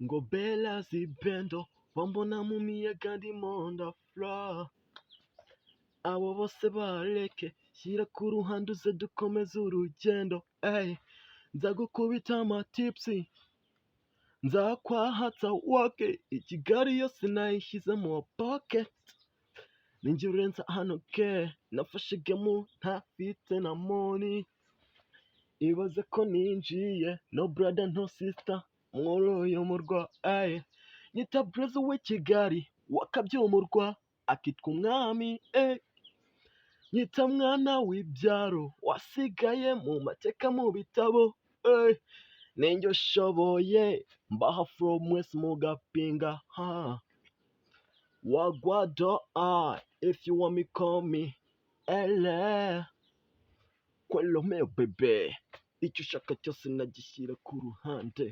ngo bela zibendo bambona mu miyaga ndimo ndafla, abo bose bareke shyira ku ruhande uze dukomeze urugendo. Nzagukubita amatipsi nzakwahatsa wake, ikigali yose nayishyize mu pocket, ninjye urenza hano ke nafashe gemu ntafite na money, ibaze ko ninjiye no brother no sister muri uyu murwa. Nyita brother w'i Kigali wakabyumurwa akitwa umwami, nyita mwana w'ibyaro wasigaye mu mateka mu bitabo, ninjye ushoboye mbaha from west mugapinga, wagwado if you want me call me ele kwelo meo bebe, icyo ushaka cyose nagishyira ku ruhande.